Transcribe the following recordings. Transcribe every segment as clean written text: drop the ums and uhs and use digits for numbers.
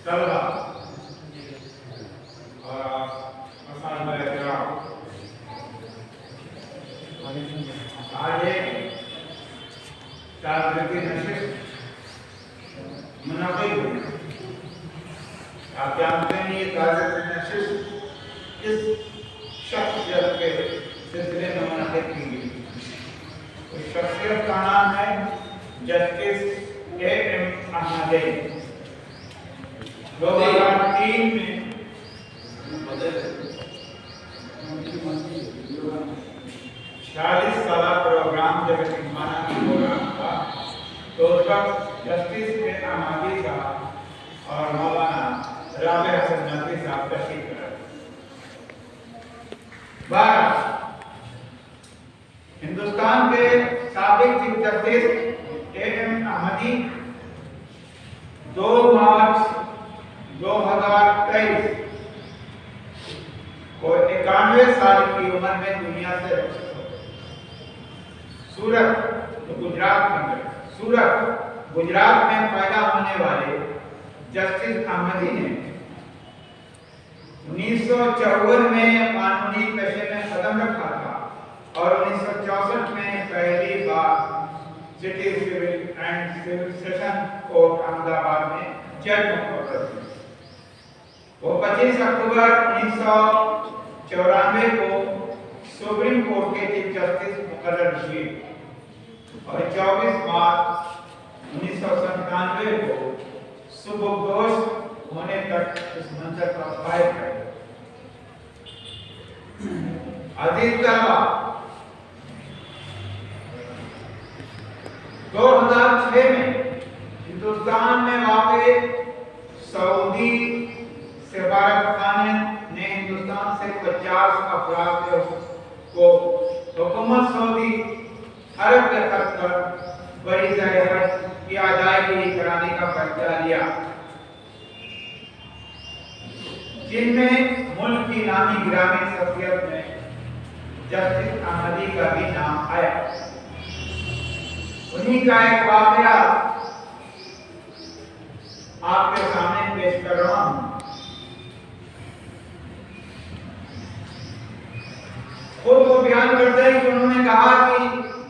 طلبا اور مسائل احترام، آج ایک تعلیمی نشست منعقد ہوئی۔ آپ جانتے ہیں یہ تعلیمی نشست کس شخصیت کے سلسلے میں منعقد کی گئی؟ اس شخصیت کا نام ہے جسٹس اے ایم احمدی۔ 2003 میں 46 سالہ پروگرام جب سنبھانا کا پروگرام تھا تو اس وقت جسٹس اے احمدی صاحب اور مولانا رابع حسن ندوی صاحب تشریف لائے۔ 12 ہندوستان کے سابق چیف جسٹس اے ایم احمدی 2 مارچ 2023 کو 91 سال کی عمر میں دنیا سے سورت گجرات میں پیدا ہونے والے جسٹس احمدی نے 1954 میں قانونی پیشے میں قدم رکھا تھا اور 1964 میں پہلی بار city civil and civil session court Ahmedabad میں جج مقرر ہوئے۔ وہ 25 اکتوبر 1994 کو سپریم کورٹ کے چیف جسٹس مقرر ہوئے اور 24 مارچ 1997 کو سبکدوش ہونے تک اس منصب کا فائز رہے۔ عزیز طلبا، 2006 میں ہندوستان میں واقع سعودی سفارت خانے نے ہندوستان سے 50 افراد کو حکومت سعودی عرب کے خط پر بڑی زیادت کی ادائیگی کرانے کا فیصلہ لیا، جن میں ملک کی نامی گرامی شخصیت میں جسٹس احمدی کا بھی نام آیا۔ انہی کا ایک واقعہ آپ کے سامنے پیش کر رہا ہوں۔ خود وہ بیان کرتے ہیں کہ انہوں نے کہا کہ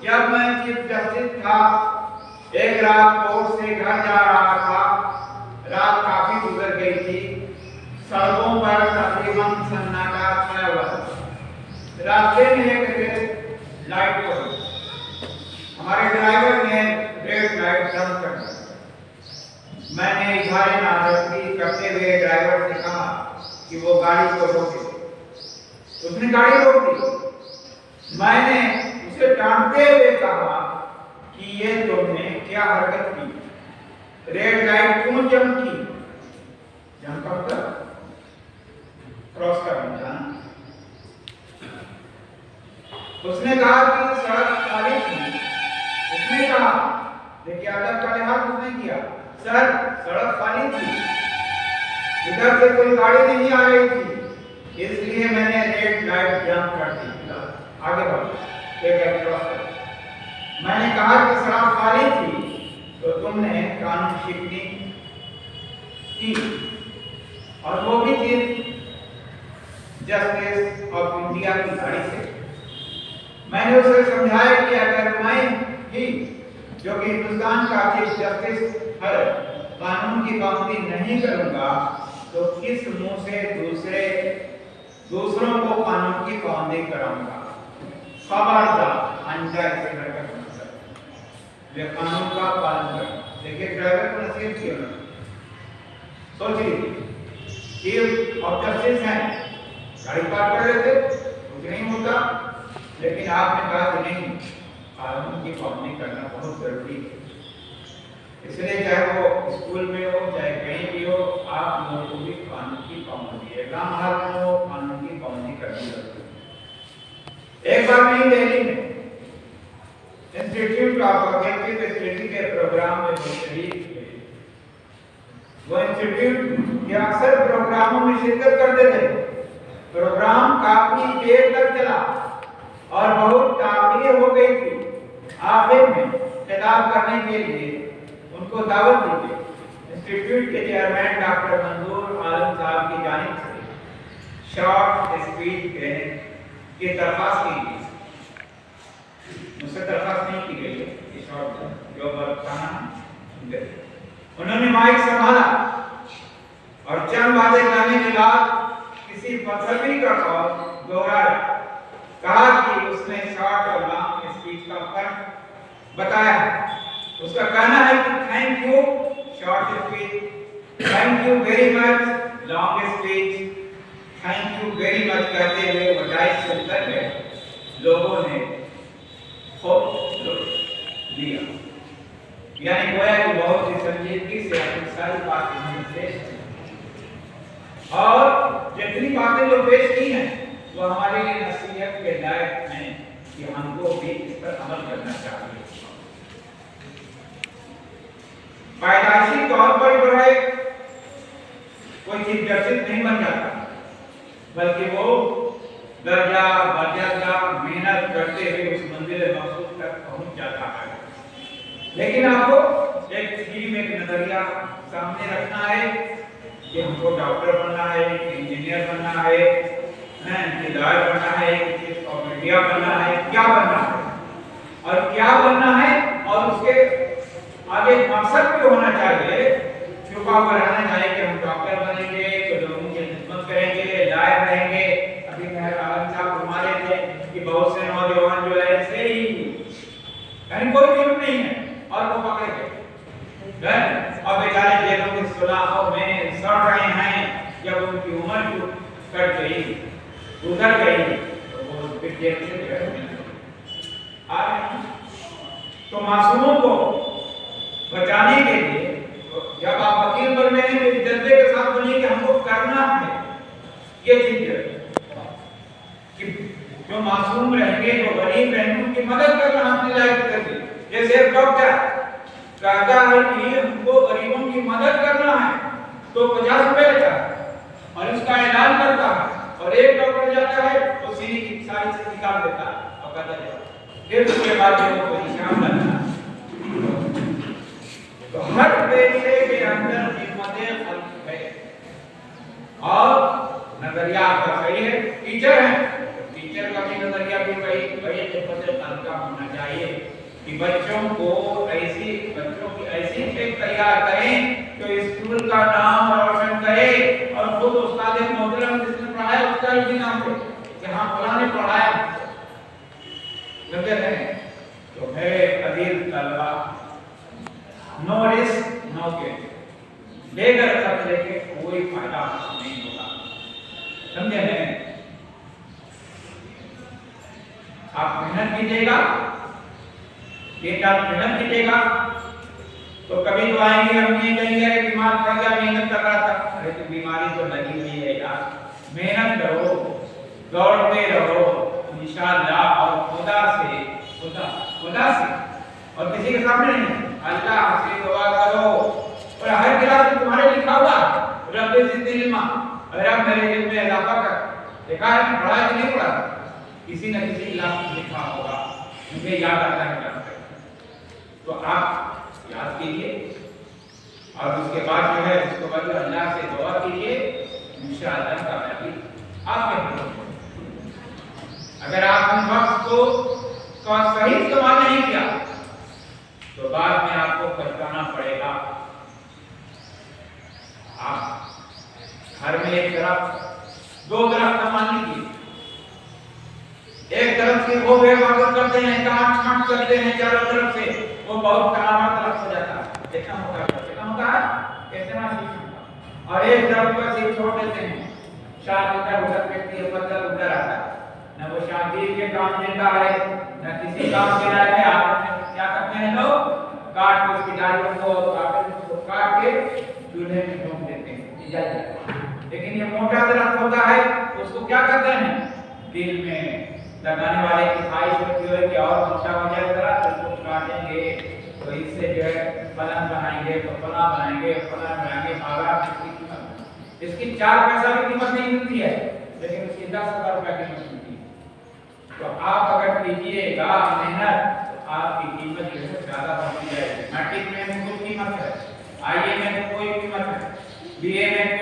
جب میں چیف جسٹس تھا، ایک رات کورٹ سے گھر جا رہا تھا، رات کافی گزر گئی تھی، سڑکوں پر تقریباً سناٹا چھایا ہوا تھا۔ راستے میں ایک لائٹ پڑی، ہمارے ڈرائیور نے ریڈ لائٹ بند کر دی۔ میں نے اظہار ناراضگی کرتے ہوئے ڈرائیور سے کہا کہ وہ گاڑی کو روکے۔ اس نے گاڑی روک دی۔ میں نے اسے ڈانٹتے ہوئے کہا کہ یہ تم نے کیا حرکت کی؟ ریڈ لائٹ کیوں چمکی؟ کب تک کراس کرنا جانا؟ اس نے کہا کہ سڑک خالی تھی۔ اس نے کہا، دیکھیے ادب کا لحاظ اس نے کیا، سر سڑک خالی تھی، ادھر سے کوئی گاڑی نہیں آ رہی تھی، اس لیے میں نے ریڈ لائٹ جمپ کر دی، آگے بڑھو، میں نے کہا کہ سڑک خالی تھی تو تم نے قانون شکنی کی، اور وہ بھی چیف جسٹس آف انڈیا کی گاڑی سے۔ میں نے اسے سمجھایا کہ اگر میں ہی جو کہ ہندوستان کا چیف جسٹس ہے قانون کی پابندی نہیں کروں گا تو کس منہ سے دوسروں کو قانون کی پابندی کراؤں گا؟ خبردار آئندہ ایسے حرکت نہ کریں، یہ قانون کا پالن کریں۔ دیکھیے ڈرائیور کو نصیحت کی انہوں نے، سوچیے چیف آف جسٹس ہیں، گاڑی پارک کر لیتے کچھ نہیں ہوتا، لیکن آپ نے کہا کہ نہیں، قانون کی پابندی کرنا بہت ضروری ہے۔ اس لیے چاہے وہ اسکول میں ہو چاہے کہیں بھی ہو، آپ لوگوں کو بھی قانون کی پابندی ہے، گاؤں ہر میں ہو قانون کی پابندی کرنی ضروری ہے۔ ایک بار نئی دہلی میں انسٹیٹیوٹ آف آبجیکٹیو اسٹڈی کے پروگرام میں شریک ہوئے۔ وہ انسٹیٹیوٹ کے اکثر پروگراموں میں شرکت کرتے تھے۔ پروگرام کافی دیر تک چلا اور بہت تاخیر ہو گئی تھی۔ آخر میں خطاب کرنے کے لیے ان کو دعوت دی گئی۔ इंस्टीट्यूट के चेयरमैन डॉक्टर मंजूर आलम साहब की जानिब से शॉर्ट स्पीच की दरख्वास्त की गई, मुझसे दरख्वास्त नहीं की गई है शॉर्ट जो बताना। उन्होंने माइक संभाला और चंद बातें कहने के बाद किसी पथरी का कॉल दोहराया, कहा कि उसने शॉर्ट और लॉन्ग स्पीच का फर्क बताया। उसका कहना है कि thank you short speech, thank you very much long speech, thank you very much कहते हुए वो डाइस से उतर गए। लोगों ने खूब लिया, यानी गोया कि बहुत ही संजीदगी से अपनी सारी बातें पेश की और जितनी बातें जो पेश की हैं वो हमारे लिए नसीहत के लायक हैं कि हमको भी इस पर अमल करना चाहिए। पैदाइशी तौर पर जो है कोई चीज व्यवस्थित नहीं बन जाता, बल्कि वो दर्जा मर्यादा मेहनत करते हुए उस मंजिल मकसूद तक पहुंच जाता है। लेकिन आपको एक थीम, एक नजरिया सामने रखना है कि हमको डॉक्टर बनना है, इंजीनियर बनना है, लॉयर बनना है, मीडिया बनना है, क्या बनना है और क्या बनना है और उसके आगे मकसद भी होना चाहिए। छुपा हुआ रहना चाहिए कि हम डॉक्टर बनेंगे तो लोगों की खिदमत करेंगे, लॉयर रहेंगे। अभी मेहर आलम साहब हमारे थे कि बहुत से नौजवान जो है ऐसे ही यानी कोई जुर्म नहीं है और वो पकड़े गए और बेचारे जेलों के सुलाहों में सड़ रहे हैं। जब उनकी उम्र कट गई, गुजर गई, तो वो फिर जेल से आ रहे हैं। तो मासूमों को बचाने के लिए जब आप वकील बन रहे हैं तो जज्बे के साथ बोलिए कि हमको करना है ये चीज कि जो मासूम रहेंगे, जो गरीब रहेंगे, उनकी मदद करना हमने लायक करके। जैसे एक डॉक्टर कहता है कि हमको गरीबों की मदद करना है तो 50 रुपए लेता है और इसका ऐलान करता है और एक डॉक्टर जाता है तो सीने की सारी चीज निकाल देता है और कहता है फिर उसके बाद वो परेशान करना। तो हर पेशे के अंदर हिम्मतें खल्क है और नजरिया आपका सही है। टीचर है, टीचर का भी नजरिया भी बड़ी हिम्मतें खल्क होना चाहिए कि बच्चों की ऐसी खेत तैयार करें तो स्कूल का नाम रोशन करे और खुद उस्ताद मोहतरम जिसने पढ़ाया उसका भी नाम ले कि हाँ फलां ने पढ़ाया। समझे हैं? तो है कबीर तलबा, नो रिस्क नो गेन, बेगर खतरे के कोई फायदा नहीं होगा। समझे हैं? आप मेहनत कीजिएगा, एक आप मेहनत कीजिएगा तो कभी तो आएंगे हम ये कहेंगे अरे बीमार पड़ गया, मेहनत कर रहा था। अरे तो बीमारी तो लगी हुई है यार, मेहनत करो, दौड़ते रहो इंशाअल्लाह और खुदा से और किसी के सामने नहीं, अल्लाह से दुआ करो। और हर क्लास में तुम्हारे लिखा हुआ रब्बे ज़िदनी इल्मा, रब मेरे इल्म में इजाफा कर। देखा है पढ़ा कि नहीं पढ़ा, किसी न किसी क्लास में लिखा होगा, मुझे याद आता है। तो आप याद कीजिए और उसके बाद जो है उसको बाद अल्लाह से दुआ कीजिए, इंशाअल्लाह कामयाबी आपके हाथ में। अगर आप उन वक्त को सही इस्तेमाल नहीं किया तो बाद में आपको पछताना पड़ेगा। आप घर में एक तरफ दो तरफ का मान लीजिए, एक तरफ से वो इबादत करते हैं, काट करते हैं चारों तरफ से, वो बहुत करामत तरफ हो जाता है, कितना होता है कितना सीख, और एक तरफ का सिर्फ छोड़ देते हैं, शादी उधर व्यक्ति बदल उधर आता है, न वो शादी के काम देता है न किसी काम के लायक है। आप क्या करते हैं लोग, काट के उसकी डालियों को काट के चूल्हे में झोंक देते हैं। लेकिन ये मोटा दरख्त होता है उसको क्या करते हैं, दिल में लगाने वाले की ख्वाहिश होती है कि और मोटा हो जाए जरा तो उसको काटेंगे तो इससे जो है पलंग बनाएंगे, तो पला बनाएंगे, पलंग बनाएंगे, इसकी 4 पैसा की कीमत नहीं मिलती है लेकिन उसकी 10,000 रुपया कीमत मिलती है। तो आप अगर कीजिएगा मेहनत तो आपकी कीमत जो है ज्यादा बढ़ती जाएगी। मैट्रिक में कुछ कीमत है, आईए में कोई बीए में